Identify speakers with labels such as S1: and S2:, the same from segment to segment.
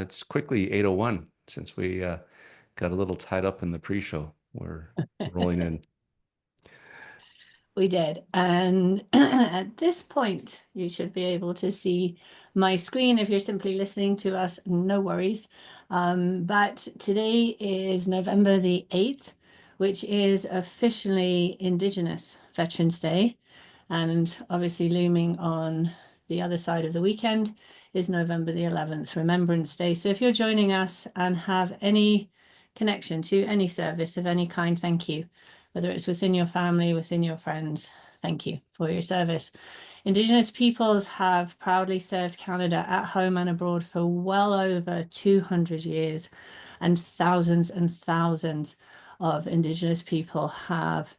S1: It's quickly 8:01 since we got a little tied up in the pre-show. We're rolling in.
S2: We did. And at this point, you should be able to see my screen. If you're simply listening to us, no worries. But today is November the 8th, which is officially Indigenous Veterans Day. And obviously, looming on the other side of the weekend is November the 11th, Remembrance Day. So if you're joining us and have any connection to any service of any kind, thank you. Whether it's within your family, within your friends, thank you for your service. Indigenous peoples have proudly served Canada at home and abroad for well over 200 years, and thousands of Indigenous people have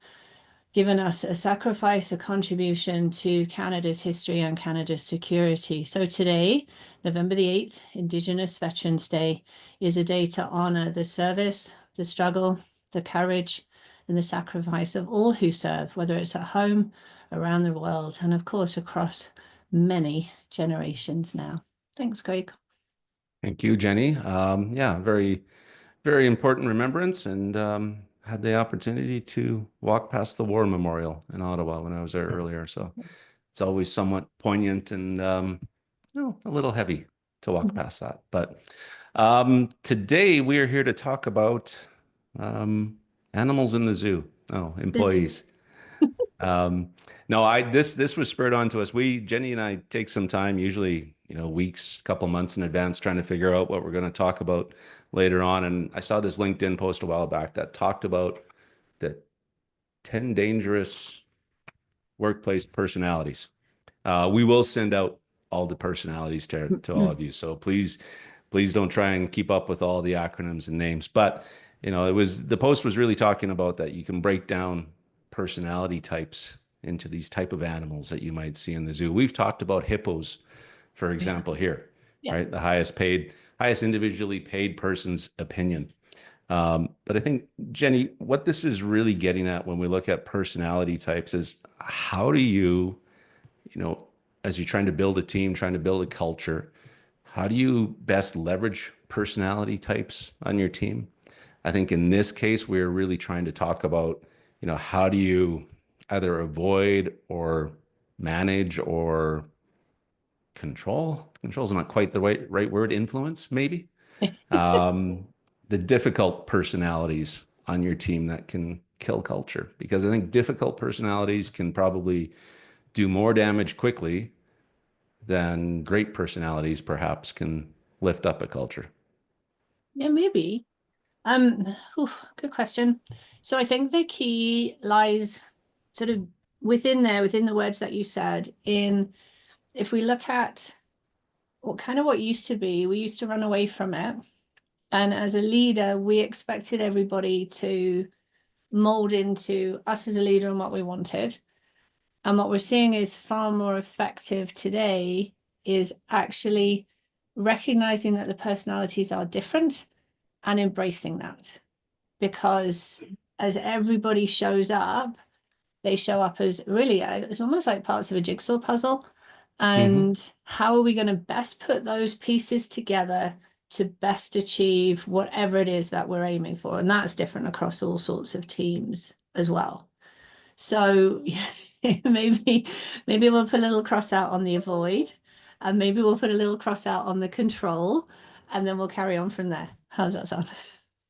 S2: given us a sacrifice, a contribution to Canada's history and Canada's security. So today, November the 8th, Indigenous Veterans Day, is a day to honor the service, the struggle, the courage, and the sacrifice of all who serve, whether it's at home, around the world, and of course, across many generations now. Thanks, Craig.
S1: Thank you, Jenny. Yeah, very important remembrance, and had the opportunity to walk past the War Memorial in Ottawa when I was there earlier. So it's always somewhat poignant and a little heavy to walk past that. But today we are here to talk about animals in the zoo. Oh, employees. No, this was spurred on to us. Jenny and I take some time, usually, weeks, couple months in advance, trying to figure out what we're going to talk about later on. And I saw this LinkedIn post a while back that talked about the 10 dangerous workplace personalities. We will send out all the personalities to all of you. So please don't try and keep up with all the acronyms and names. But the post was really talking about that you can break down personality types into these type of animals that you might see in the zoo. We've talked about hippos, for example, here, right? The highest individually paid person's opinion. But I think, Jenny, what this is really getting at when we look at personality types is how do you, as you're trying to build a team, trying to build a culture, how do you best leverage personality types on your team? I think in this case, we're really trying to talk about, how do you either avoid or manage or control? Control is not quite the right word. Influence, maybe. The difficult personalities on your team that can kill culture, because I think difficult personalities can probably do more damage quickly than great personalities perhaps can lift up a culture.
S2: Yeah, maybe. Good question. So I think the key lies sort of within the words that you said, in if we look at what used to be, we used to run away from it. And as a leader, we expected everybody to mold into us as a leader and what we wanted. And what we're seeing is far more effective today is actually recognizing that the personalities are different and embracing that. Because as everybody shows up, they show up as really, it's almost like parts of a jigsaw puzzle. And how are we going to best put those pieces together to best achieve whatever it is that we're aiming for? And that's different across all sorts of teams as well. So maybe we'll put a little cross out on the avoid, and maybe we'll put a little cross out on the control, and then we'll carry on from there. How's that sound?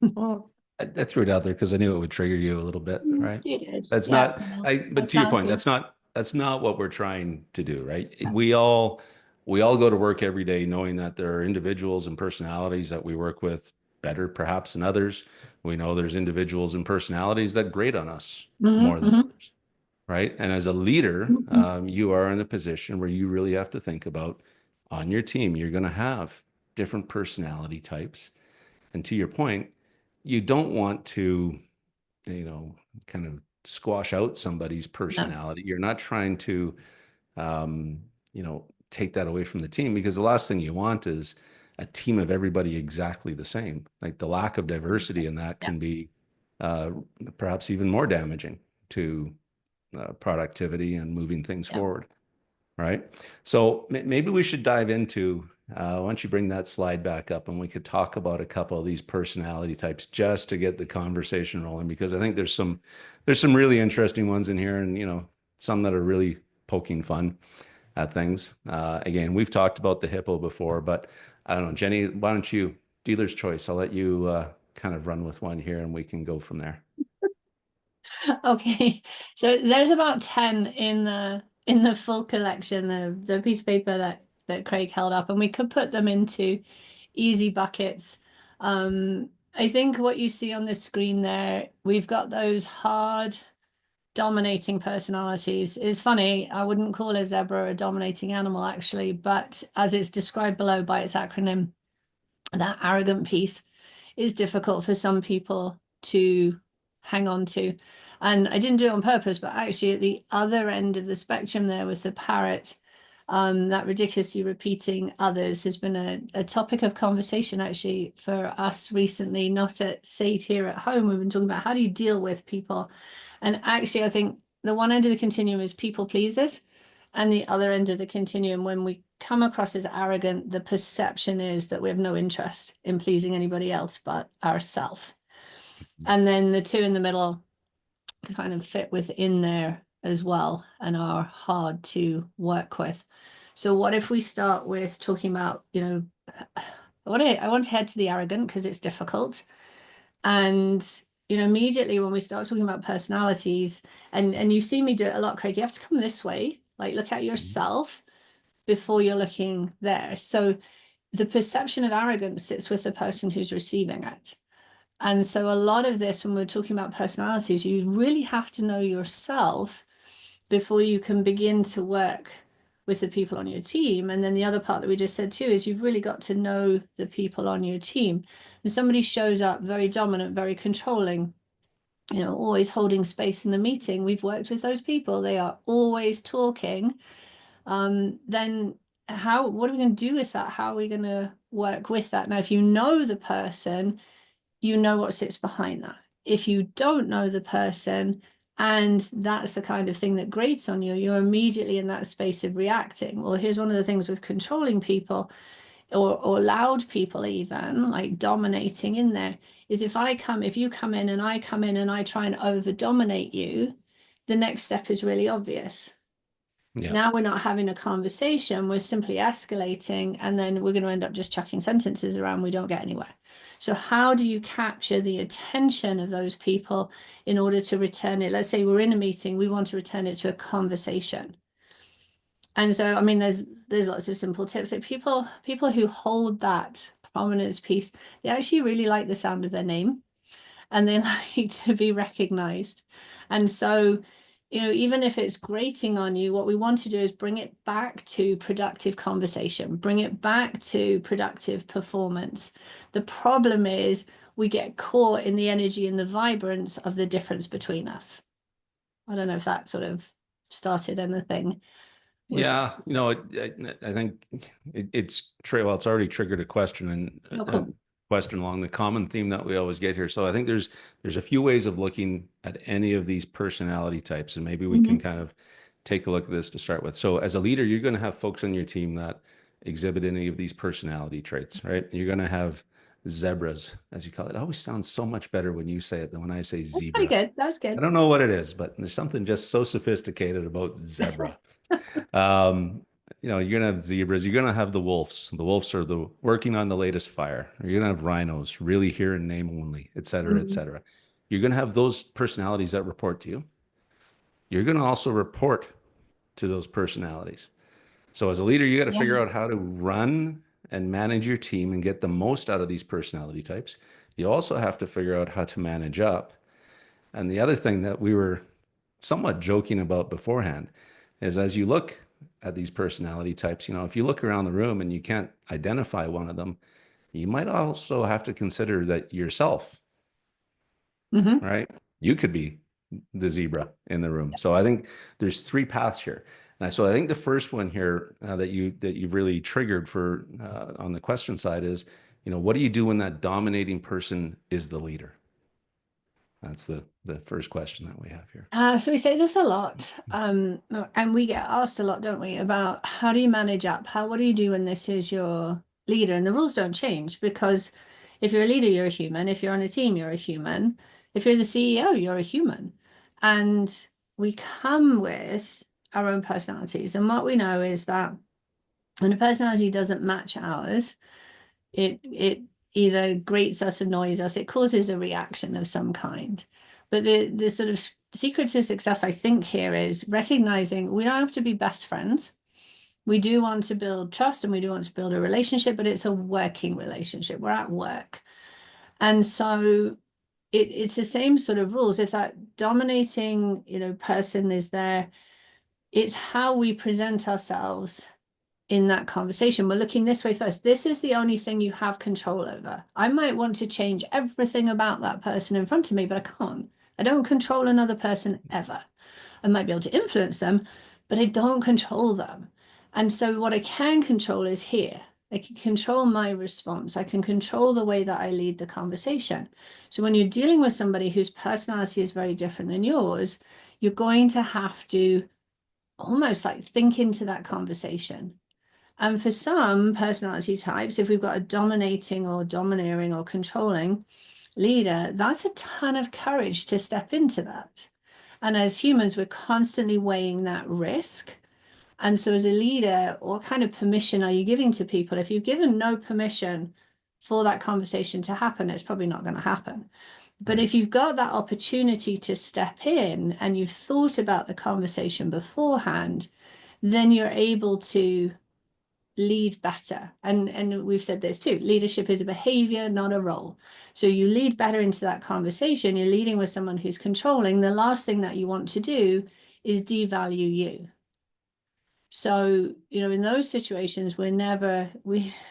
S1: Well, I threw it out there because I knew it would trigger you a little bit, right?
S2: You did.
S1: That's
S2: Yeah.
S1: not,
S2: Well,
S1: but to your point, that's not what we're trying to do, right? We all go to work every day knowing that there are individuals and personalities that we work with better perhaps than others. We know there's individuals and personalities that grate on us more than others, right? And as a leader, you are in a position where you really have to think about on your team, you're going to have different personality types. And to your point, you don't want to, kind of squash out somebody's personality. You're not trying to, take that away from the team, because the last thing you want is a team of everybody exactly the same. Like the lack of diversity in that can be perhaps even more damaging to productivity and moving things forward. Right. So maybe we should dive into why don't you bring that slide back up and we could talk about a couple of these personality types just to get the conversation rolling because I think there's some really interesting ones in here and some that are really poking fun at things. Again, we've talked about the hippo before, but I don't know, Jenny, why don't you dealer's choice? I'll let you kind of run with one here and we can go from there.
S2: Okay, so there's about 10 in the full collection, the piece of paper that Craig held up, and we could put them into easy buckets. I think what you see on the screen there, we've got those hard dominating personalities. It's funny, I wouldn't call a zebra a dominating animal actually, but as it's described below by its acronym, that arrogant piece is difficult for some people to hang on to. And I didn't do it on purpose, but actually at the other end of the spectrum there with the parrot, that ridiculously repeating others has been a topic of conversation actually for us recently, not at SAIT here at home. We've been talking about how do you deal with people. And actually, I think the one end of the continuum is people pleasers. And the other end of the continuum, when we come across as arrogant, the perception is that we have no interest in pleasing anybody else but ourselves. And then the two in the middle kind of fit within there as well and are hard to work with. So what if we start with talking about, I want to head to the arrogant because it's difficult. And immediately when we start talking about personalities, and you see me do it a lot, Craig, you have to come this way, like look at yourself before you're looking there. So the perception of arrogance sits with the person who's receiving it. And so a lot of this, when we're talking about personalities, you really have to know yourself before you can begin to work with the people on your team. And then the other part that we just said too is you've really got to know the people on your team. And somebody shows up very dominant, very controlling, always holding space in the meeting. We've worked with those people. They are always talking. Then what are we going to do with that? How are we going to work with that? Now, if you know the person, you know what sits behind that. If you don't know the person, and that's the kind of thing that grates on you, you're immediately in that space of reacting. Well, here's one of the things with controlling people or loud people, even like dominating in there, is if you come in and I come in and I try and over dominate you, the next step is really obvious.
S1: Yeah.
S2: Now we're not having a conversation, we're simply escalating, and then we're going to end up just chucking sentences around, we don't get anywhere. So how do you capture the attention of those people in order to return it? Let's say we're in a meeting, we want to return it to a conversation. And so, I mean, there's lots of simple tips. Like people who hold that prominence piece, they actually really like the sound of their name and they like to be recognized. And so, even if it's grating on you, what we want to do is bring it back to productive conversation, bring it back to productive performance. The problem is we get caught in the energy and the vibrance of the difference between us. I don't know if that sort of started anything with.
S1: Yeah, I think it's well, it's already triggered a question and
S2: Oh,
S1: a
S2: cool.
S1: question along the common theme that we always get here. So I think there's a few ways of looking at any of these personality types, and maybe we can
S2: Mhm.
S1: kind of take a look at this to start with. So as a leader, you're going to have folks on your team that exhibit any of these personality traits, right? You're going to have zebras, as you call it. It always sounds so much better when you say it than when I say
S2: That's pretty
S1: zebra.
S2: good. That's
S1: I
S2: good.
S1: don't know what it is, but there's something just so sophisticated about zebra. Um, you're gonna have zebras, you're gonna have the wolves. The wolves are the working on the latest fire. You're gonna have rhinos, really here in name only, et cetera, et
S2: Mhm.
S1: cetera. You're gonna have those personalities that report to you. You're gonna also report to those personalities. So as a leader, you got to figure
S2: Yes.
S1: out how to run and manage your team and get the most out of these personality types. You also have to figure out how to manage up. And the other thing that we were somewhat joking about beforehand is as you look at these personality types, if you look around the room and you can't identify one of them, you might also have to consider that yourself,
S2: Hmm.
S1: right? You could be the zebra in the room. So I think there's three paths here. And so I think the first one here that you've really triggered for on the question side is, what do you do when that dominating person is the leader? That's the first question that we have here.
S2: So we say this a lot, and we get asked a lot, don't we, about how do you manage up? What do you do when this is your leader? And the rules don't change because if you're a leader, you're a human. If you're on a team, you're a human. If you're the CEO, you're a human. And we come with our own personalities. And what we know is that when a personality doesn't match ours, it either grates us, annoys us, it causes a reaction of some kind. But the sort of secret to success, I think, here is recognizing we don't have to be best friends. We do want to build trust and we do want to build a relationship, but it's a working relationship. We're at work. And so it's the same sort of rules. If that dominating, person is there, it's how we present ourselves in that conversation. We're looking this way first. This is the only thing you have control over. I might want to change everything about that person in front of me, but I can't. I don't control another person ever. I might be able to influence them, but I don't control them. And so what I can control is here. I can control my response. I can control the way that I lead the conversation. So when you're dealing with somebody whose personality is very different than yours, you're going to have to almost like think into that conversation. And for some personality types, if we've got a dominating or domineering or controlling leader, that's a ton of courage to step into that. And as humans, we're constantly weighing that risk. And so as a leader, what kind of permission are you giving to people? If you've given no permission for that conversation to happen, it's probably not going to happen. But
S1: Right.
S2: if you've got that opportunity to step in and you've thought about the conversation beforehand, then you're able to lead better. And we've said this too, leadership is a behavior, not a role. So you lead better into that conversation. You're leading with someone who's controlling. The last thing that you want to do is devalue you. So, in those situations, we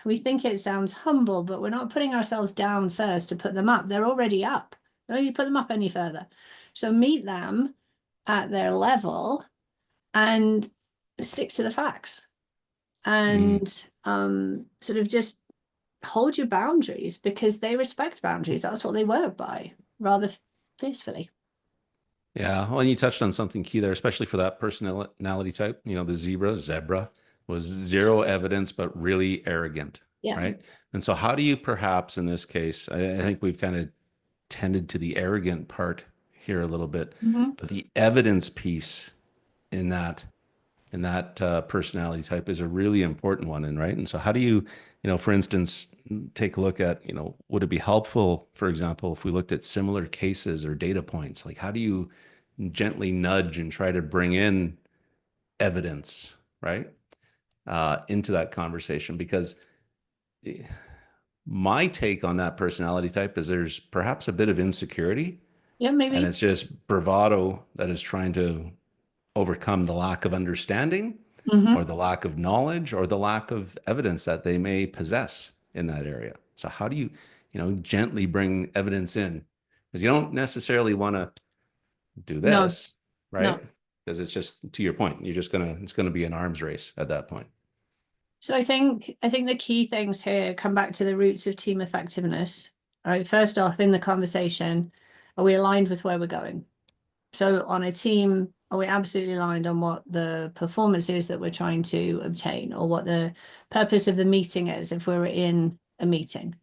S2: think it sounds humble, but we're not putting ourselves down first to put them up. They're already up. Don't need to put them up any further. So meet them at their level and stick to the facts
S1: Mm.
S2: and sort of just hold your boundaries because they respect boundaries. That's what they work by, rather fiercely.
S1: Yeah. Well, and you touched on something key there, especially for that personality type. The zebra was zero evidence, but really arrogant,
S2: Yeah.
S1: right? And so, how do you perhaps in this case, I think we've kind of tended to the arrogant part here a little bit,
S2: Mm-hmm.
S1: but the evidence piece in that personality type is a really important one, and right. And so, how do you, for instance, take a look at, would it be helpful, for example, if we looked at similar cases or data points, like how do you gently nudge and try to bring in evidence, right, into that conversation? Because my take on that personality type is there's perhaps a bit of insecurity,
S2: Yeah,
S1: and
S2: maybe.
S1: it's just bravado that is trying to overcome the lack of understanding or
S2: Mm-hmm.
S1: the lack of knowledge or the lack of evidence that they may possess in that area. So how do you, gently bring evidence in? Because you don't necessarily want to do
S2: No,
S1: this, right?
S2: no.
S1: Because it's just to your point, it's gonna be an arms race at that point.
S2: So I think the key things here come back to the roots of team effectiveness. All right, first off, in the conversation, are we aligned with where we're going? So on a team, are we absolutely aligned on what the performance is that we're trying to obtain or what the purpose of the meeting is if we're in a meeting?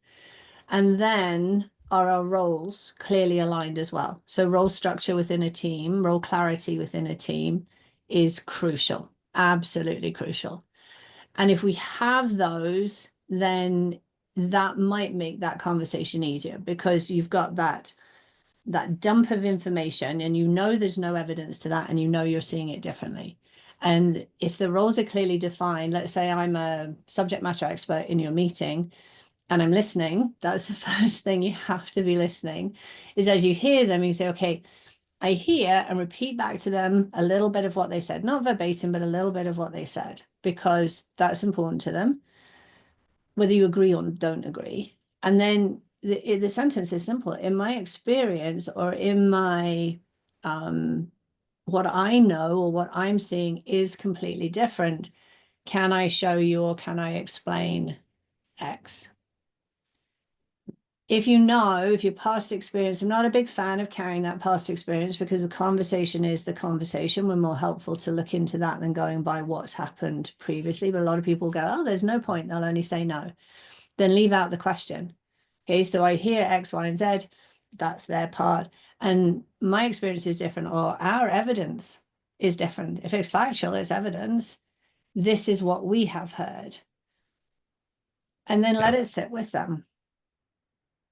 S2: And then are our roles clearly aligned as well? So role structure within a team, role clarity within a team is crucial, absolutely crucial. And if we have those, then that might make that conversation easier because you've got that dump of information and there's no evidence to that and you're seeing it differently. And if the roles are clearly defined, let's say I'm a subject matter expert in your meeting and I'm listening, that's the first thing you have to be listening is as you hear them, you say, okay, I hear and repeat back to them a little bit of what they said, not verbatim, but a little bit of what they said, because that's important to them, whether you agree or don't agree. And then the sentence is simple. In my experience or in my what I know or what I'm seeing is completely different. Can I show you or can I explain X? if you know, if your past experience, I'm not a big fan of carrying that past experience because the conversation is the conversation. We're more helpful to look into that than going by what's happened previously. But a lot of people go, oh, there's no point. They'll only say no. Then leave out the question. Okay, so I hear X, Y, and Z. That's their part. And my experience is different, or our evidence is different. If it's factual, it's evidence. This is what we have heard. And then let
S1: Yeah,
S2: it sit with them.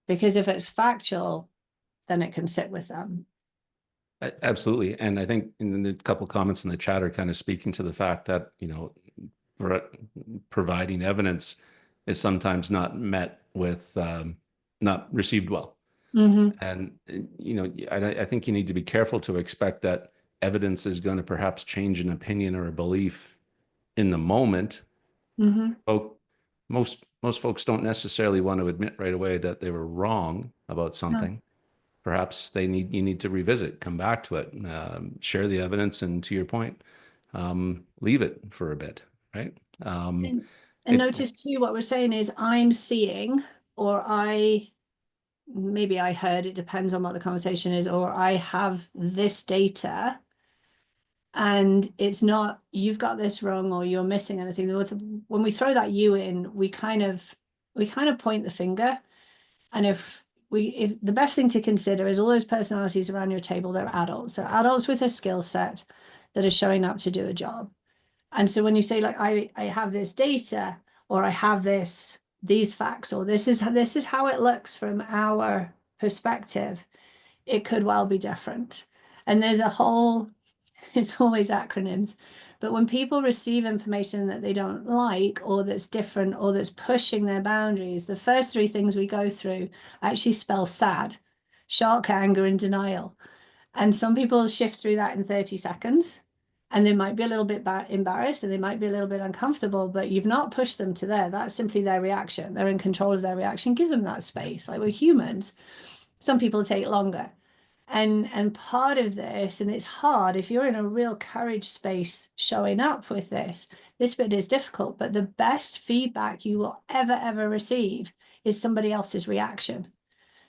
S2: Because if it's factual, then it can sit with them.
S1: absolutely. And I think in the couple comments in the chat are kind of speaking to the fact that, pro- providing evidence is sometimes not met with, not received well.
S2: Mm-hmm.
S1: And, I think you need to be careful to expect that evidence is going to perhaps change an opinion or a belief in the moment.
S2: Mm-hmm.
S1: Folk, most folks don't necessarily want to admit right away that they were wrong about
S2: No.
S1: something. Perhaps you need to revisit, come back to it, share the evidence, and to your point, leave it for a bit, right?
S2: And, and
S1: It
S2: notice too, what we're saying is I'm seeing, or maybe I heard, it depends on what the conversation is, or I have this data and it's not, you've got this wrong or you're missing anything. When we throw that you in, we kind of point the finger. And if the best thing to consider is all those personalities around your table, they're adults. So adults with a skill set that are showing up to do a job. And so when you say like I have this data or I have these facts or this is how it looks from our perspective, it could well be different. And there's a whole it's always acronyms. But when people receive information that they don't like or that's different or that's pushing their boundaries, the first three things we go through actually spell sad, shock, anger, and denial. And some people shift through that in 30 seconds. And they might be a little bit embarrassed and they might be a little bit uncomfortable, but you've not pushed them to there. That's simply their reaction. They're in control of their reaction. Give them that space. Like we're humans. Some people take longer. And part of this, and it's hard if you're in a real courage space showing up with this bit is difficult, but the best feedback you will ever receive is somebody else's reaction.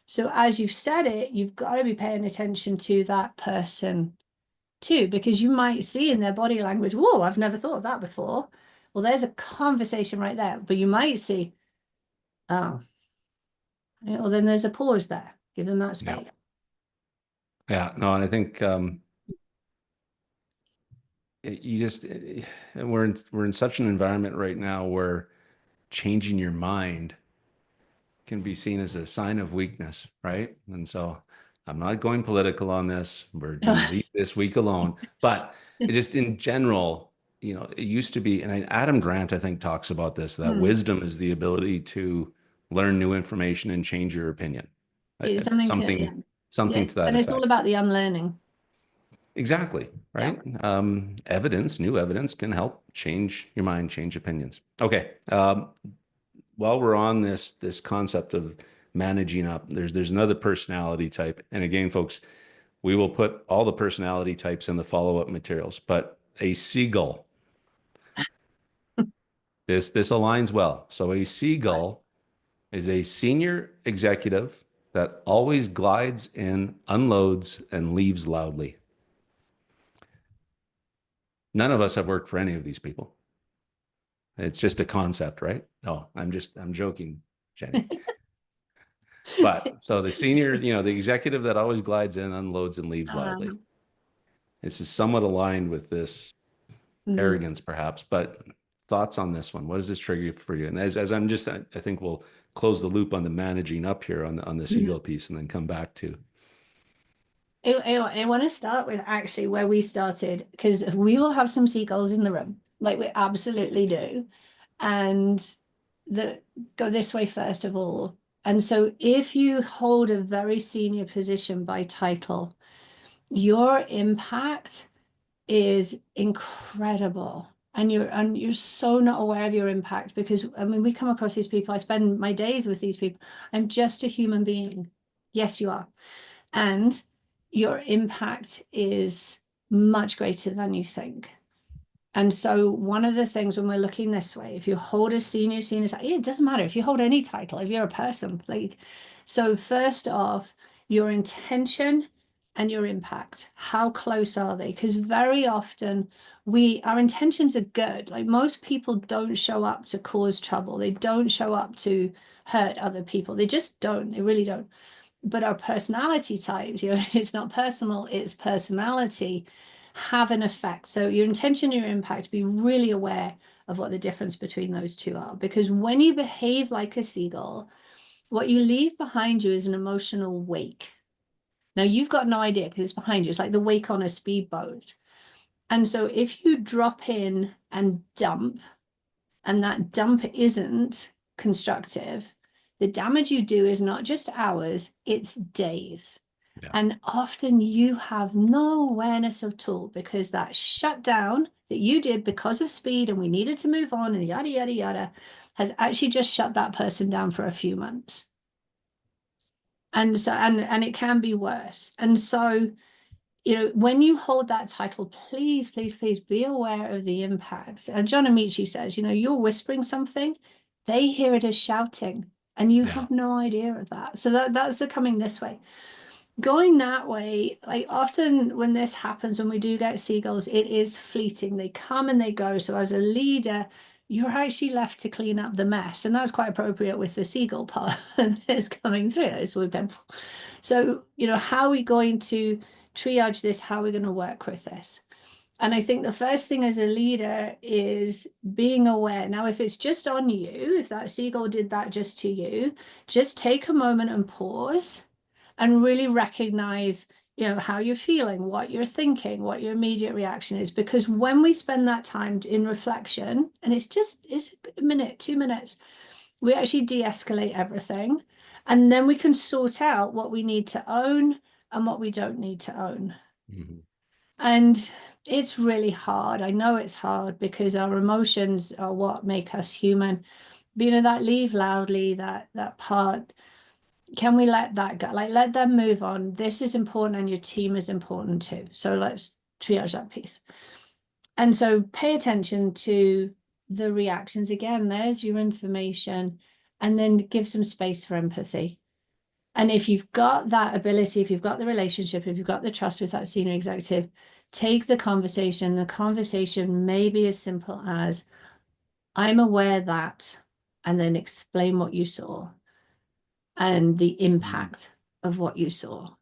S2: So as you've said it, you've got to be paying attention to that person too, because you might see in their body language, whoa, I've never thought of that before. Well, there's a conversation right there, but you might see, oh, well, then there's a pause there. Give them that
S1: Yeah,
S2: space.
S1: yeah, no, and I think you just we're in such an environment right now where changing your mind can be seen as a sign of weakness, right? And so I'm not going political on this. We're going to leave this week alone. But just in general, it used to be, and Adam Grant, I think, talks about this, that
S2: Hmm.
S1: wisdom is the ability to learn new information and change your opinion.
S2: It's something, yeah.
S1: Something
S2: Yeah.
S1: to that
S2: And it's all
S1: effect.
S2: about the unlearning.
S1: Exactly,
S2: Yeah.
S1: right? New evidence can help change your mind, change opinions. Okay. While we're on this concept of managing up, there's another personality type. And again, folks, we will put all the personality types in the follow-up materials, but a seagull, this aligns well. So a
S2: Right.
S1: seagull is a senior executive that always glides in, unloads, and leaves loudly. None of us have worked for any of these people. It's just a concept, right? No, I'm joking, Jenny. But so the senior, the executive that always glides in, unloads, and leaves loudly.
S2: Um,
S1: This is somewhat aligned with this
S2: mm,
S1: arrogance, perhaps, but thoughts on this one? What does this trigger for you? And as I'm just, I think we'll close the loop on the managing up here on the
S2: mhm.
S1: seagull piece and then come back to.
S2: I want to start with actually where we started because we will have some seagulls in the room, like we absolutely do. And the go this way first of all. And so if you hold a very senior position by title, your impact is incredible. And you're so not aware of your impact because I mean we come across these people. I spend my days with these people. I'm just a human being. Yes, you are. And your impact is much greater than you think. And so one of the things when we're looking this way, if you hold a senior, it doesn't matter if you hold any title, if you're a person, like, so first off, your intention and your impact, how close are they? Because very often our intentions are good. Like most people don't show up to cause trouble. They don't show up to hurt other people. They just don't. They really don't. But our personality types, it's not personal, it's personality, have an effect. So your intention and your impact, be really aware of what the difference between those two are. Because when you behave like a seagull, what you leave behind you is an emotional wake. Now you've got no idea because it's behind you. It's like the wake on a speedboat. And so if you drop in and dump, and that dump isn't constructive, the damage you do is not just hours, it's days.
S1: Yeah.
S2: And often you have no awareness of all because that shutdown that you did because of speed and we needed to move on and yada, yada, yada, has actually just shut that person down for a few months. And so, and it can be worse. And so, when you hold that title, please, please, please be aware of the impacts. And John Amici says, you're whispering something, they hear it as shouting, and you
S1: Yeah.
S2: have no idea of that. So that's the coming this way. Going that way, like often when this happens, when we do get seagulls, it is fleeting. They come and they go. So as a leader, you're actually left to clean up the mess. And that's quite appropriate with the seagull part that's coming through. So, how are we going to triage this? How are we going to work with this? And I think the first thing as a leader is being aware. Now, if it's just on you, if that seagull did that just to you, just take a moment and pause and really recognize, how you're feeling, what you're thinking, what your immediate reaction is. Because when we spend that time in reflection, and it's a minute, 2 minutes, we actually de-escalate everything. And then we can sort out what we need to own and what we don't need to own.
S1: Mhm.
S2: And it's really hard. I know it's hard because our emotions are what make us human. But, that leave loudly, that part, can we let that go? Like, let them move on. This is important and your team is important too. So let's triage that piece. And so pay attention to the reactions. Again, there's your information, and then give some space for empathy. And if you've got that ability, if you've got the relationship, if you've got the trust with that senior executive, take the conversation. The conversation may be as simple as, I'm aware that, and then explain what you saw and the
S1: Mhm.
S2: impact of what you saw.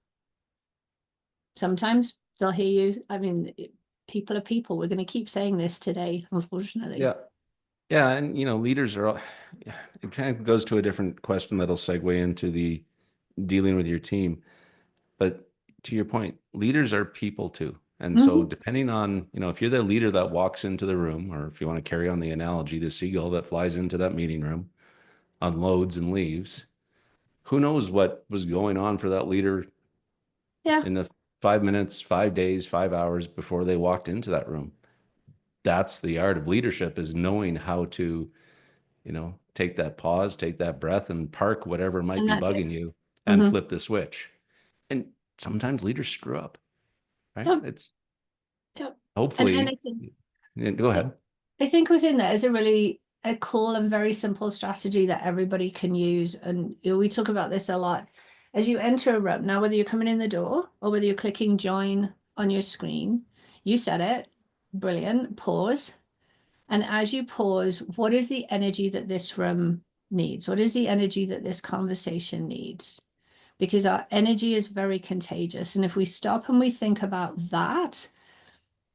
S2: Sometimes they'll hear you. I mean, people are people. We're going to keep saying this today, unfortunately.
S1: Yeah. Yeah. And, leaders are, yeah, it kind of goes to a different question that'll segue into the dealing with your team. But to your point, leaders are people too. And so
S2: Mhm.
S1: depending on, if you're the leader that walks into the room, or if you want to carry on the analogy, the seagull that flies into that meeting room, unloads and leaves, who knows what was going on for that leader
S2: Yeah.
S1: in the 5 minutes, 5 days, 5 hours before they walked into that room. That's the art of leadership, is knowing how to, take that pause, take that breath, and park whatever might
S2: And
S1: be
S2: that's it.
S1: bugging you and
S2: Mhm.
S1: flip the switch. And sometimes leaders screw up, right?
S2: Yeah.
S1: It's
S2: Yeah. And
S1: hopefully, yeah, go ahead.
S2: I think within that is a cool and very simple strategy that everybody can use. And we talk about this a lot. As you enter a room, now whether you're coming in the door or whether you're clicking join on your screen, you said it, brilliant, pause. And as you pause, what is the energy that this room needs? What is the energy that this conversation needs? Because our energy is very contagious. And if we stop and we think about that,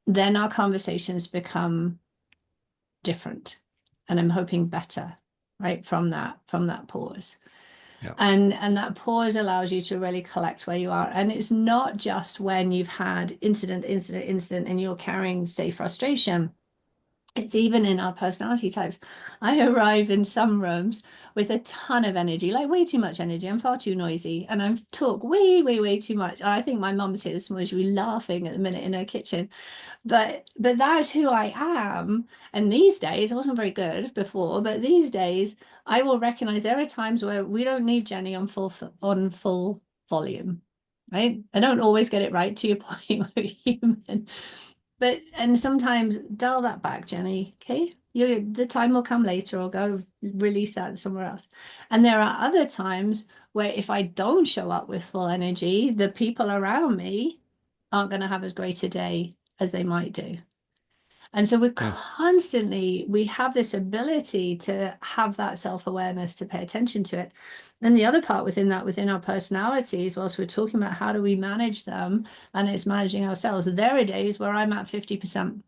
S2: then our conversations become different, and I'm hoping better, right, from that pause.
S1: Yeah.
S2: And that pause allows you to really collect where you are. And it's not just when you've had incident and you're carrying, say, frustration. It's even in our personality types. I arrive in some rooms with a ton of energy, like way too much energy. I'm far too noisy and I talk way, way, way too much. I think my mum's here this morning. She'll be laughing at the minute in her kitchen. But that's who I am. And these days, I wasn't very good before, but these days I will recognize there are times where we don't need Jenny on full volume, right? I don't always get it right, to your point, we're human. But and sometimes dial that back, Jenny. Okay, the time will come later, or go release that somewhere else. And there are other times where if I don't show up with full energy, the people around me aren't going to have as great a day as they might do. And so
S1: Yeah.
S2: we have this ability to have that self-awareness, to pay attention to it. And the other part within that, within our personalities, whilst we're talking about how do we manage them, and it's managing ourselves, there are days where I'm at 50%.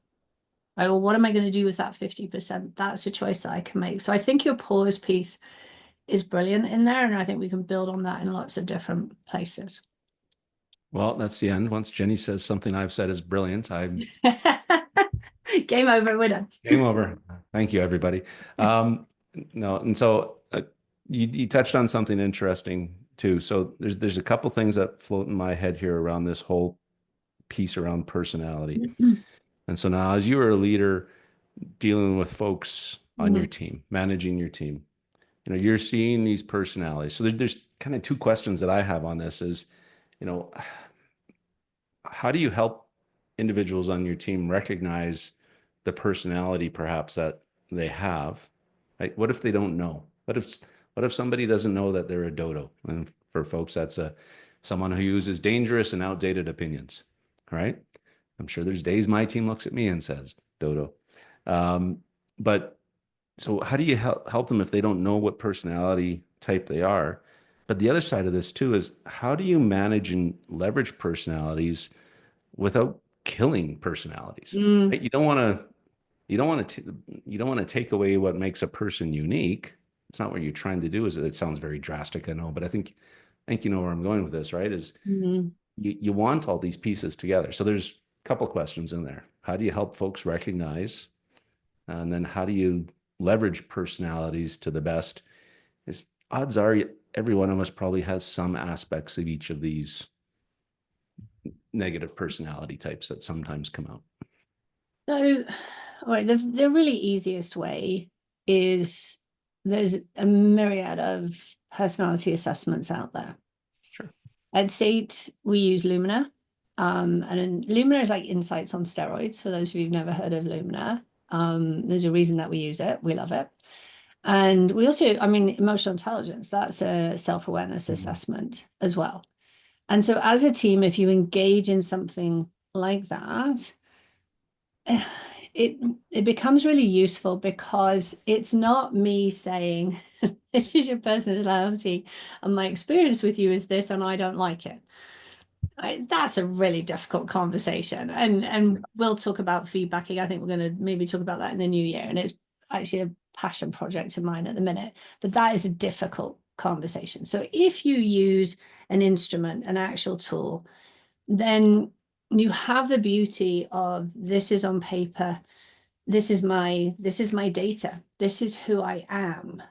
S2: Right, well, what am I going to do with that 50%? That's a choice that I can make. So I think your pause piece is brilliant in there. And I think we can build on that in lots of different places.
S1: Well, that's the end. Once Jenny says something I've said is brilliant, I'm
S2: Game over, we're done.
S1: game over. Thank you, everybody. No, and so you touched on something interesting too. So there's a couple things that float in my head here around this whole piece around personality. And so now, as you are a leader dealing with folks on your team, managing your team, you're seeing these personalities. So there's kind of two questions that I have on this is, you know, how do you help individuals on your team recognize the personality perhaps that they have? Right? What if they don't know? What if somebody doesn't know that they're a dodo? And for folks, that's someone who uses dangerous and outdated opinions. Right? I'm sure there's days my team looks at me and says dodo. Um, but so how do you help them if they don't know what personality type they are? But the other side of this too is how do you manage and leverage personalities without killing personalities?
S2: Mm,
S1: Right? You don't want to take away what makes a person unique. It's not what you're trying to do. Is it sounds very drastic, I know, but I think you know where I'm going with this, right? Is
S2: mm.
S1: you want all these pieces together. So there's a couple questions in there. How do you help folks recognize? And then how do you leverage personalities to the best? Is odds are every one of us probably has some aspects of each of these negative personality types that sometimes come out.
S2: So, all right, the really easiest way is there's a myriad of personality assessments out there.
S1: Sure.
S2: At SAIT, we use Lumina. And Lumina is like insights on steroids. For those of you who've never heard of Lumina, there's a reason that we use it. We love it. And we also, I mean, emotional intelligence, that's a self-awareness assessment as well. And so as a team, if you engage in something like that, it becomes really useful because it's not me saying, this is your personality and my experience with you is this and I don't like it. That's a really difficult conversation. And we'll talk about feedbacking. I think we're going to maybe talk about that in the new year. And it's actually a passion project of mine at the minute. But that is a difficult conversation. So if you use an instrument, an actual tool, then you have the beauty of this is on paper. This is my data. This is who I am.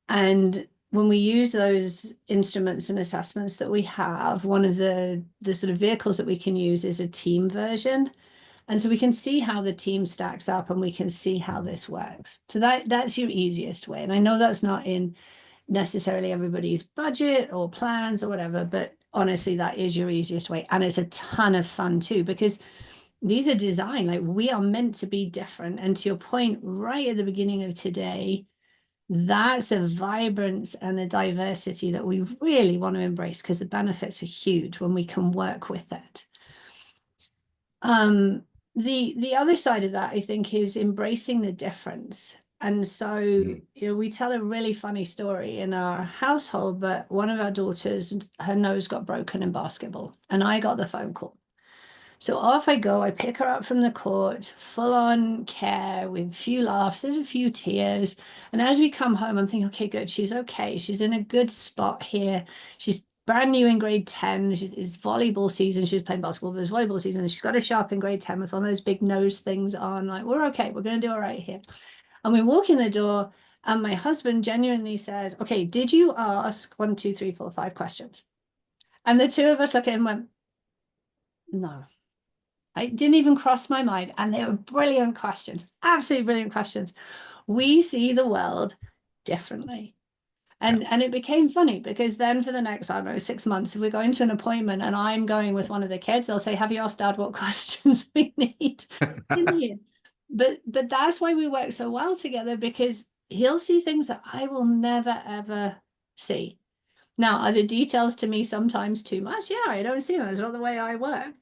S2: And when we use those instruments and assessments that we have, one of the sort of vehicles that we can use is a team version. And so we can see how the team stacks up and we can see how this works. So that's your easiest way. And I know that's not in necessarily everybody's budget or plans or whatever, but honestly, that is your easiest way. And it's a ton of fun too, because these are designed like we are meant to be different. And to your point, right at the beginning of today, that's a vibrance and a diversity that we really want to embrace because the benefits are huge when we can work with it. The other side of that, I think, is embracing the difference. And so, we tell a really funny story in our household, but one of our daughters, her nose got broken in basketball, and I got the phone call. So off I go. I pick her up from the court, full on care with a few laughs, there's a few tears. And as we come home, I'm thinking, okay, good. She's okay. She's in a good spot here. She's brand new in grade 10. It's volleyball season. She was playing basketball, but it's volleyball season. And she's got a sharp in grade 10 with one of those big nose things on. Like, we're okay. We're going to do all right here. And we walk in the door, and my husband genuinely says, okay, did you ask 1, 2, 3, 4, 5 questions? And the two of us look at him and went, no. It didn't even cross my mind. And they were brilliant questions, absolutely brilliant questions. We see the world differently.
S1: Yeah.
S2: And it became funny because then for the next, I don't know, 6 months, if we're going to an appointment and I'm going with one of the kids, they'll say, have you asked Dad what questions we need in here? But that's why we work so well together, because he'll see things that I will never ever see. Now, are the details to me sometimes too much? Yeah, I don't see them. It's not the way I work.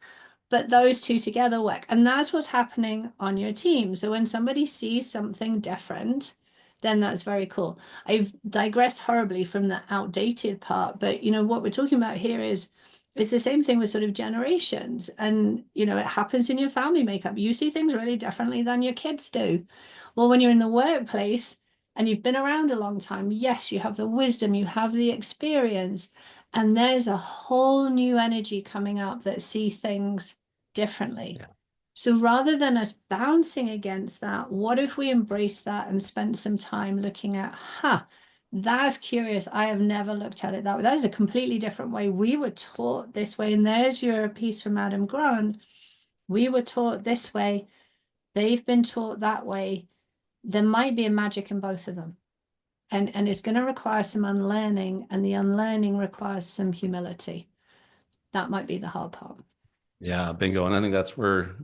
S2: But those two together work. And that's what's happening on your team. So when somebody sees something different, then that's very cool. I've digressed horribly from the outdated part, but what we're talking about here is it's the same thing with sort of generations. And it happens in your family makeup. You see things really differently than your kids do. Well, when you're in the workplace and you've been around a long time, yes, you have the wisdom, you have the experience, and there's a whole new energy coming up that see things differently.
S1: Yeah.
S2: So rather than us bouncing against that, what if we embrace that and spend some time looking at, that's curious. I have never looked at it that way. That is a completely different way. We were taught this way. And there's your piece from Adam Grant. We were taught this way. They've been taught that way. There might be a magic in both of them. And it's going to require some unlearning, and the unlearning requires some humility. That might be the hard part.
S1: Yeah, bingo. And I think that's where,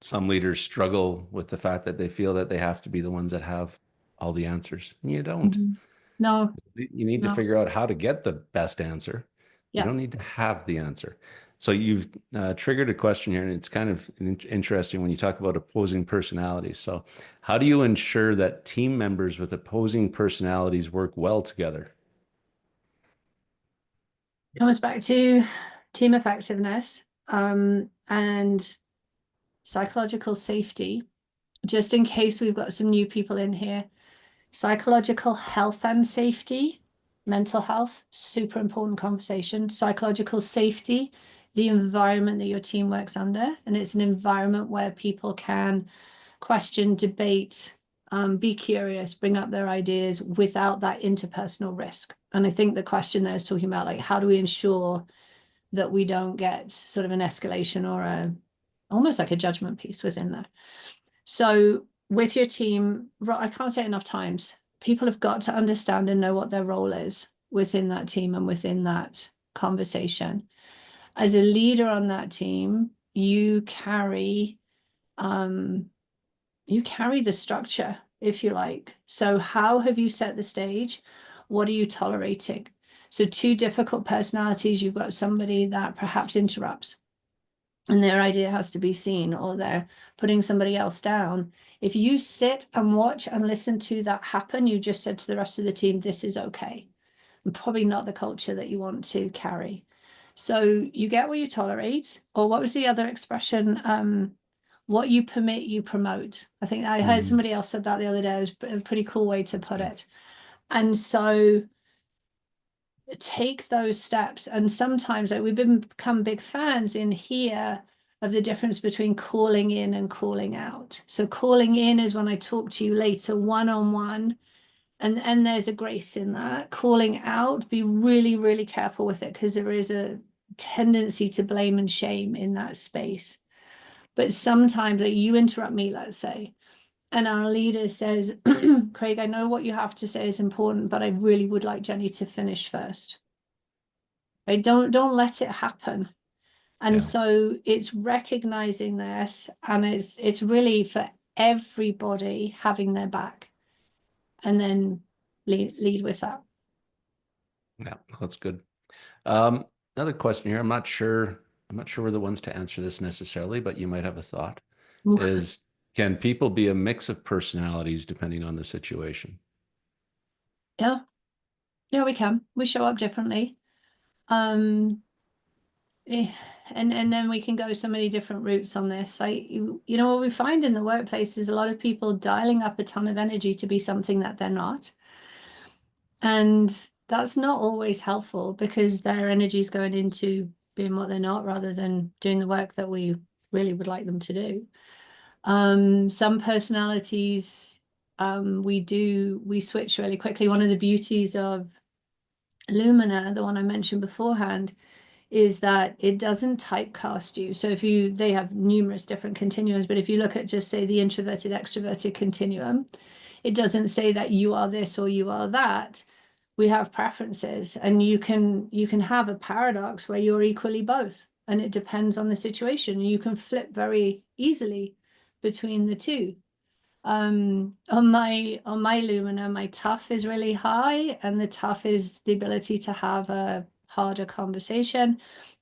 S1: some leaders struggle with the fact that they feel that they have to be the ones that have all the answers. And you don't.
S2: No,
S1: You need to
S2: no.
S1: figure out how to get the best answer. You
S2: Yeah.
S1: don't need to have the answer. So you've triggered a question here, and it's kind of interesting when you talk about opposing personalities. So how do you ensure that team members with opposing personalities work well together?
S2: Comes back to team effectiveness, and psychological safety. Just in case we've got some new people in here, psychological health and safety, mental health, super important conversation. Psychological safety, the environment that your team works under, and it's an environment where people can question, debate, be curious, bring up their ideas without that interpersonal risk. And I think the question there is talking about, like, how do we ensure that we don't get sort of an escalation or almost like a judgment piece within there. So with your team, I can't say it enough times, people have got to understand and know what their role is within that team and within that conversation. As a leader on that team, you carry the structure, if you like. So how have you set the stage? What are you tolerating? So two difficult personalities, you've got somebody that perhaps interrupts and their idea has to be seen, or they're putting somebody else down. If you sit and watch and listen to that happen, you just said to the rest of the team, this is okay. And probably not the culture that you want to carry. So you get what you tolerate, or what was the other expression? What you permit, you promote. I think I heard somebody else said that the other day. It was a pretty cool way to put it. And so take those steps. And sometimes, like, we've become big fans in here of the difference between calling in and calling out. So calling in is when I talk to you later one-on-one, and there's a grace in that. Calling out, be really, really careful with it, because there is a tendency to blame and shame in that space. But sometimes, like, you interrupt me, let's say, and our leader says, Craig, I know what you have to say is important, but I really would like Jenny to finish first. Right? Don't let it happen. And
S1: Yeah.
S2: so it's recognizing this, and it's really for everybody having their back, and then lead with that.
S1: Yeah, that's good. Another question here. I'm not sure we're the ones to answer this necessarily, but you might have a thought. Is can people be a mix of personalities depending on the situation?
S2: Yeah, yeah, we can. We show up differently. Um, and then we can go so many different routes on this. Like, what we find in the workplace is a lot of people dialing up a ton of energy to be something that they're not. And that's not always helpful, because their energy is going into being what they're not, rather than doing the work that we really would like them to do. Some personalities, we switch really quickly. One of the beauties of Lumina, the one I mentioned beforehand, is that it doesn't typecast you. So they have numerous different continuums, but if you look at, just say, the introverted extroverted continuum, it doesn't say that you are this or you are that, we have preferences, and you can have a paradox where you're equally both, and it depends on the situation. You can flip very easily between the two. On my Lumina, my tough is really high, and the tough is the ability to have a harder conversation,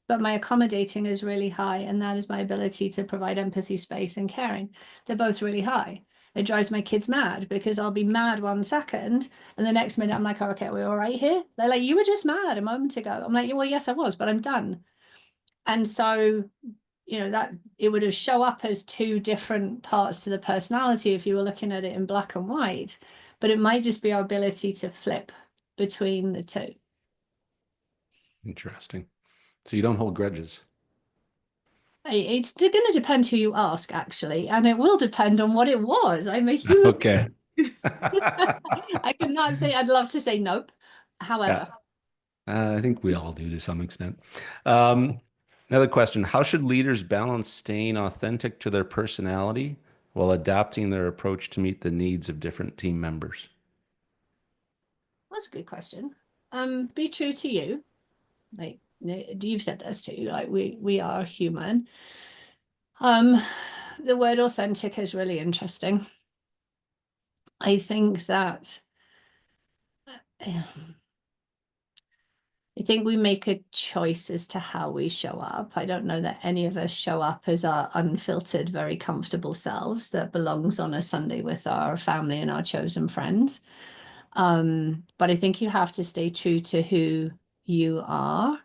S2: but my accommodating is really high, and that is my ability to provide empathy, space, and caring. They're both really high. It drives my kids mad because I'll be mad 1 second, and the next minute I'm like, oh, okay, are we all right here? They're like, you were just mad a moment ago. I'm like, well, yes, I was, but I'm done. And so, that it would have show up as two different parts to the personality if you were looking at it in black and white, but it might just be our ability to flip between the two.
S1: Interesting. So you don't hold grudges.
S2: It's going to depend who you ask, actually, and it will depend on what it was. I'm a human
S1: Okay.
S2: being. I cannot say, I'd love to say nope.
S1: Yeah.
S2: However,
S1: I think we all do to some extent. Um, Another question. How should leaders balance staying authentic to their personality while adapting their approach to meet the needs of different team members?
S2: that's a good question. Be true to you. Like you've said this too. Like we are human. Um, the word authentic is really interesting. I think that I think we make a choice as to how we show up. I don't know that any of us show up as our unfiltered, very comfortable selves that belongs on a Sunday with our family and our chosen friends. But I think you have to stay true to who you are.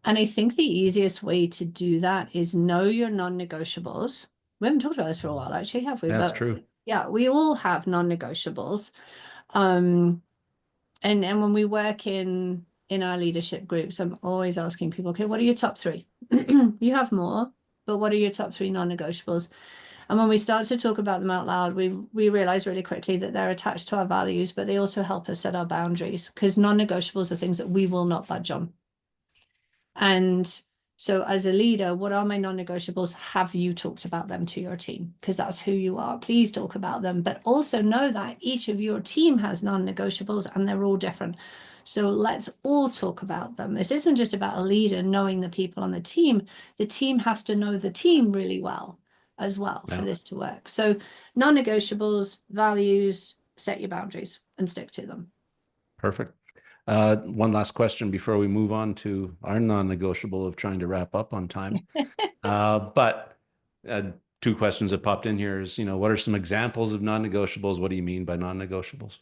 S2: And I think the easiest way to do that is know your non-negotiables. We haven't talked about this for a while, actually, have we?
S1: That's
S2: But
S1: true.
S2: yeah, we all have non-negotiables. Um, and when we work in our leadership groups, I'm always asking people, okay, what are your top three? You have more, but what are your top three non-negotiables? And when we start to talk about them out loud, we realize really quickly that they're attached to our values, but they also help us set our boundaries, because non-negotiables are things that we will not budge on. And so as a leader, what are my non-negotiables? Have you talked about them to your team? Because that's who you are. Please talk about them, but also know that each of your team has non-negotiables and they're all different. So let's all talk about them. This isn't just about a leader knowing the people on the team. The team has to know the team really well as well for
S1: Yeah.
S2: this to work. So non-negotiables, values, set your boundaries and stick to them.
S1: Perfect. One last question before we move on to our non-negotiable of trying to wrap up on time. But two questions that popped in here is, what are some examples of non-negotiables? What do you mean by non-negotiables?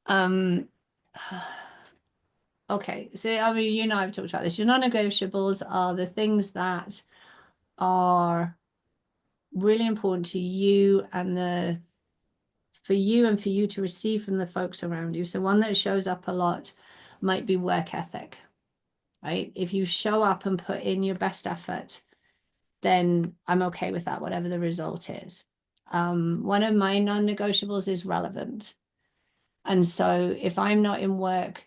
S2: um, okay, so I mean, I've talked about this. Your non-negotiables are the things that are really important to you and for you to receive from the folks around you. So one that shows up a lot might be work ethic, right? If you show up and put in your best effort, then I'm okay with that, whatever the result is. One of my non-negotiables is relevant. And so if I'm in work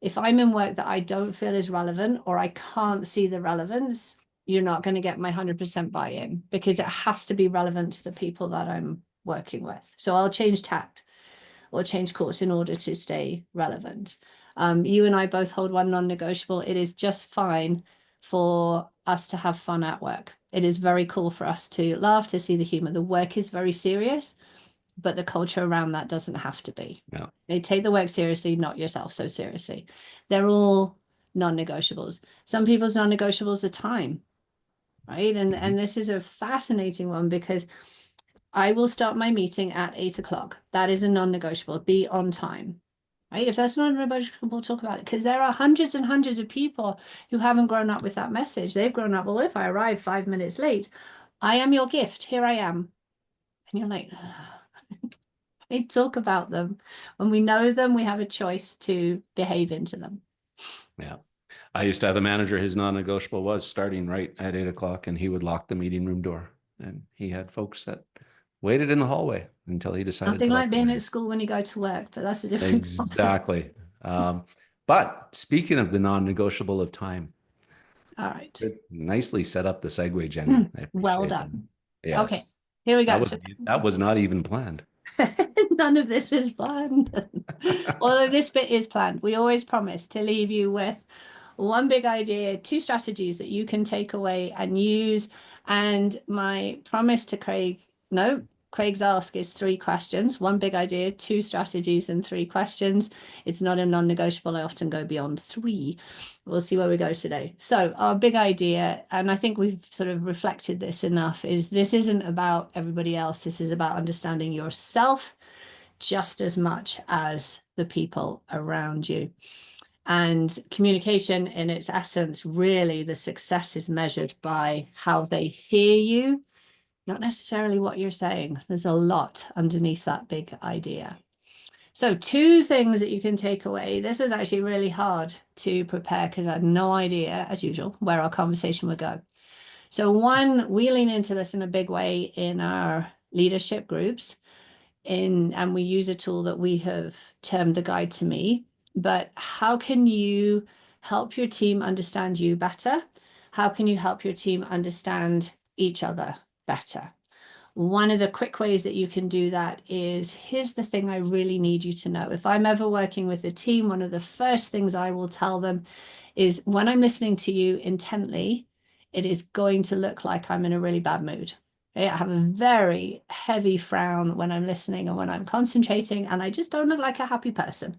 S2: that I don't feel is relevant or I can't see the relevance, you're not going to get my 100% buy-in, because it has to be relevant to the people that I'm working with. So I'll change tact or change course in order to stay relevant. You and I both hold one non-negotiable. It is just fine for us to have fun at work. It is very cool for us to laugh, to see the humor. The work is very serious, but the culture around that doesn't have to be.
S1: Yeah.
S2: They take the work seriously, not yourself so seriously. They're all non-negotiables. Some people's non-negotiables are time, right? And this is a fascinating one, because I will start my meeting at 8 o'clock. That is a non-negotiable. Be on time. Right? If that's not negotiable, talk about it, because there are hundreds and hundreds of people who haven't grown up with that message. They've grown up, well, if I arrive 5 minutes late, I am your gift. Here I am. And you're like, we talk about them. When we know them, we have a choice to behave into them.
S1: Yeah. I used to have a manager, his non-negotiable was starting right at 8 o'clock, and he would lock the meeting room door. And he had folks that waited in the hallway until he decided
S2: Nothing
S1: to
S2: like
S1: lock the
S2: being
S1: door.
S2: at school when you go to work, but that's a different conversation.
S1: Exactly. Um, but speaking of the non-negotiable of time,
S2: All right.
S1: good, nicely set up the segue, Jenny. I
S2: Well
S1: appreciate that.
S2: done.
S1: Yes.
S2: Okay, here we
S1: That
S2: go.
S1: was that was not even planned.
S2: None of this is planned. Although this bit is planned. We always promise to leave you with one big idea, two strategies that you can take away and use. And my promise to Craig, no, Craig's ask is 3 questions, one big idea, 2 strategies, and 3 questions. It's not a non-negotiable. I often go beyond 3. We'll see where we go today. So our big idea, and I think we've sort of reflected this enough, is this isn't about everybody else. This is about understanding yourself just as much as the people around you. And communication in its essence, really the success is measured by how they hear you, not necessarily what you're saying. There's a lot underneath that big idea. So 2 things that you can take away. This was actually really hard to prepare because I had no idea, as usual, where our conversation would go. So 1, we lean into this in a big way in our leadership groups, and we use a tool that we have termed the guide to me. But how can you help your team understand you better? How can you help your team understand each other better? One of the quick ways that you can do that is, here's the thing I really need you to know. If I'm ever working with a team, one of the first things I will tell them is, when I'm listening to you intently, it is going to look like I'm in a really bad mood. I have a very heavy frown when I'm listening and when I'm concentrating, and I just don't look like a happy person.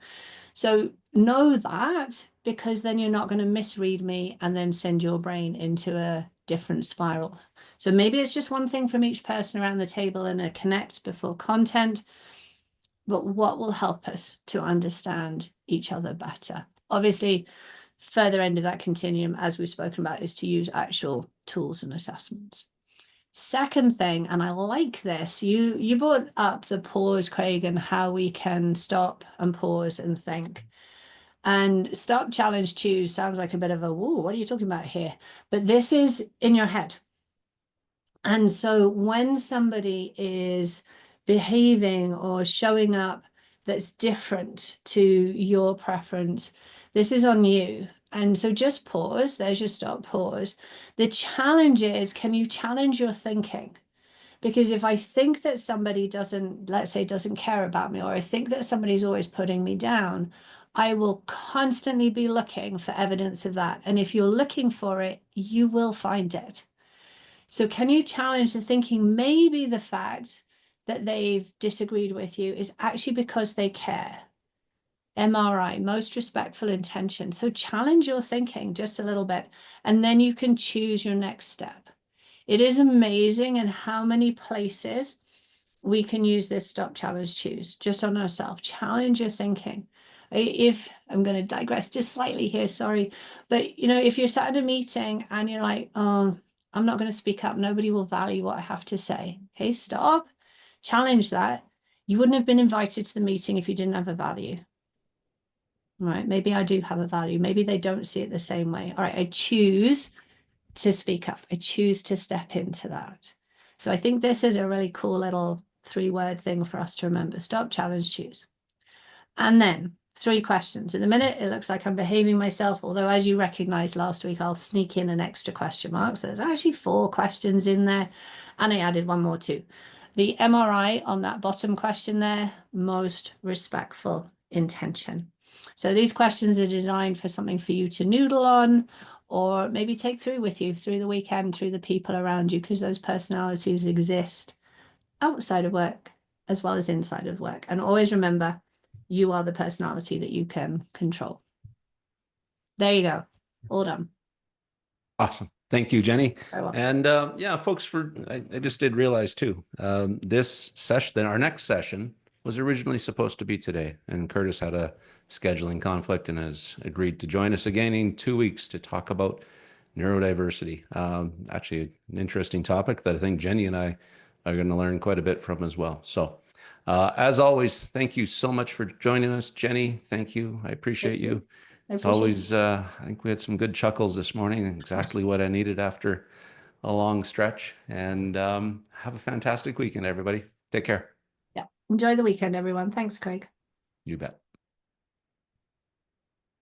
S2: So know that, because then you're not going to misread me and then send your brain into a different spiral. So maybe it's just one thing from each person around the table and a connect before content, but what will help us to understand each other better? Obviously, further end of that continuum, as we've spoken about, is to use actual tools and assessments. Second thing, and I like this, you brought up the pause, Craig, and how we can stop and pause and think. And stop, challenge, choose sounds like a bit of a, whoa, what are you talking about here? But this is in your head. And so when somebody is behaving or showing up that's different to your preference, this is on you. And so just pause. There's your stop, pause. The challenge is, can you challenge your thinking? Because if I think that somebody doesn't, let's say, doesn't care about me, or I think that somebody's always putting me down, I will constantly be looking for evidence of that. And if you're looking for it, you will find it. So can you challenge the thinking? Maybe the fact that they've disagreed with you is actually because they care. MRI, most respectful intention. So challenge your thinking just a little bit, and then you can choose your next step. It is amazing in how many places we can use this stop, challenge, choose just on ourselves. Challenge your thinking. If I'm going to digress just slightly here, sorry, but if you're sat in a meeting and you're like, oh, I'm not going to speak up, nobody will value what I have to say. Okay, stop, challenge that. You wouldn't have been invited to the meeting if you didn't have a value. All right, maybe I do have a value. Maybe they don't see it the same way. All right, I choose to speak up. I choose to step into that. So I think this is a really cool little 3-word thing for us to remember. Stop, challenge, choose. And then 3 questions. In a minute, it looks like I'm behaving myself, although as you recognized last week, I'll sneak in an extra question mark. So there's actually 4 questions in there, and I added one more too. The MRI on that bottom question there, most respectful intention. So these questions are designed for something for you to noodle on, or maybe take through with you through the weekend, through the people around you, because those personalities exist outside of work as well as inside of work. And always remember, you are the personality that you can control. There you go. All done.
S1: Awesome. Thank you, Jenny.
S2: Very well.
S1: And yeah, folks, I just did realize too, this session, our next session was originally supposed to be today, and Curtis had a scheduling conflict and has agreed to join us again in 2 weeks to talk about neurodiversity. Actually, an interesting topic that I think Jenny and I are going to learn quite a bit from as well. So, as always, thank you so much for joining us, Jenny. Thank you. I appreciate you. It's always, I think we had some good chuckles this morning, exactly what I needed after a long stretch. And have a fantastic weekend, everybody. Take care.
S2: Yeah. Enjoy the weekend, everyone. Thanks, Craig.
S1: You bet.